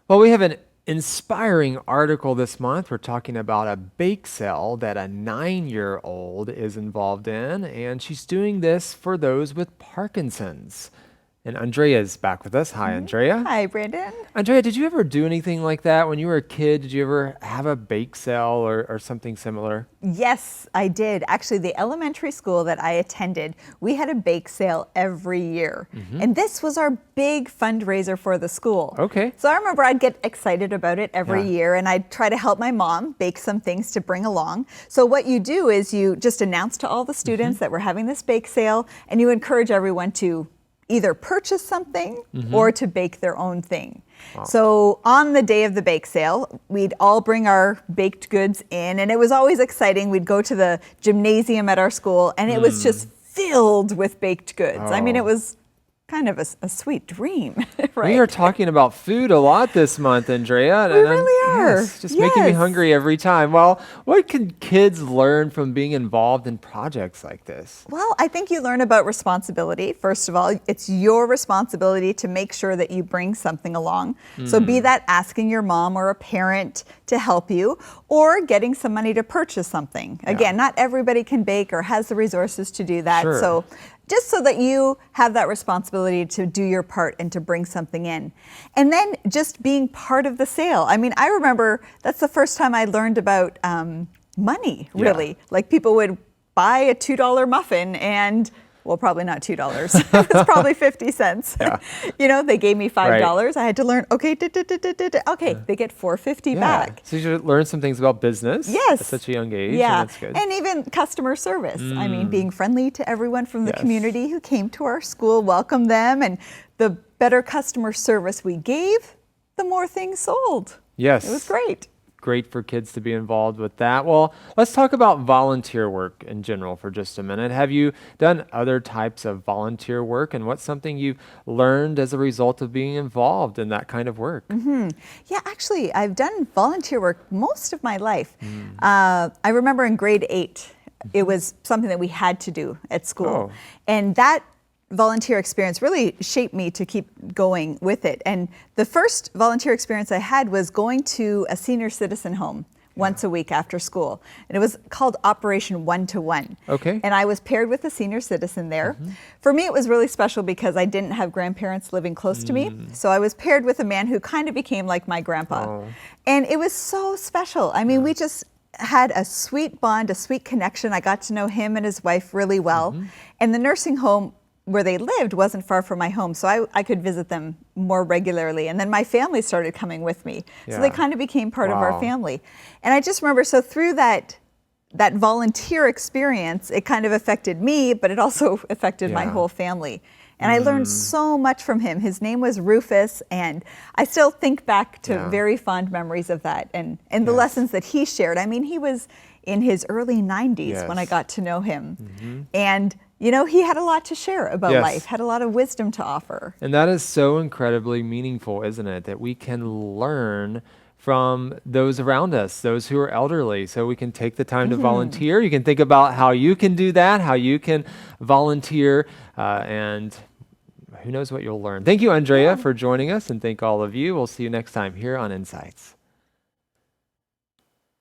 Well, we have an inspiring article this month. We're talking about a bake sale that a 9-year-old is involved in, and she's doing this for those with Parkinson's. And Andrea is back with us. Hi, Andrea. Hi, Brandon. Andrea, did you ever do anything like that when you were a kid? Did you ever have a bake sale or something similar? Yes, I did. Actually, the elementary school that I attended, we had a bake sale every year. And this was our big fundraiser for the school. Okay. So I remember I'd get excited about it every Yeah. year, and I'd try to help my mom bake some things to bring along. So what you do is you just announce to all the students that we're having this bake sale, and you encourage everyone to either purchase something or to bake their own thing. Wow. So on the day of the bake sale, we'd all bring our baked goods in, and it was always exciting. We'd go to the gymnasium at our school, and it was just filled with baked goods. I mean, it was kind of a sweet dream, right? We are talking about food a lot this month, Andrea. We really are. Yes, just making me hungry every time. Well, what can kids learn from being involved in projects like this? Well, I think you learn about responsibility. First of all, it's your responsibility to make sure that you bring something along. So be that asking your mom or a parent to help you, or getting some money to purchase something. Again, not everybody can bake or has the resources to do that. Sure. So just so that you have that responsibility to do your part and to bring something in. And then just being part of the sale. I mean, I remember that's the first time I learned about money, really. Like people would buy a $2 muffin and, well, probably not $2. It was probably 50 cents. Yeah. You know, they gave me $5. I had to learn, okay, okay, they get $4.50 back. So you should learn some things about business at such a young age. Yeah, And that's good. and even customer service. I mean, being friendly to everyone from the community who came to our school, welcome them, and the better customer service we gave, the more things sold. Yes. It was great. Great for kids to be involved with that. Well, let's talk about volunteer work in general for just a minute. Have you done other types of volunteer work, and what's something you've learned as a result of being involved in that kind of work? Yeah, actually, I've done volunteer work most of my life. I remember in grade 8, it was something that we had to do at school. And that volunteer experience really shaped me to keep going with it. And the first volunteer experience I had was going to a senior citizen home once a week after school. And it was called Operation One-to-One. Okay. And I was paired with a senior citizen there. For me, it was really special because I didn't have grandparents living close to me. So I was paired with a man who kind of became like my grandpa. And it was so special. I mean, we just had a sweet bond, a sweet connection. I got to know him and his wife really well. And the nursing home where they lived wasn't far from my home, so I could visit them more regularly. And then my family started coming with me. So they kind of became part of our family. And I just remember, so through that volunteer experience, it kind of affected me, but it also affected my whole family. And I learned so much from him. His name was Rufus, and I still think back to very fond memories of that and the lessons that he shared. I mean, he was in his early 90s when I got to know him. And you know, he had a lot to share about life, had a lot of wisdom to offer. And that is so incredibly meaningful, isn't it? That we can learn from those around us, those who are elderly, so we can take the time to volunteer. You can think about how you can do that, how you can volunteer, and who knows what you'll learn. Thank you, Andrea, for joining us, and thank all of you. We'll see you next time here on Insights.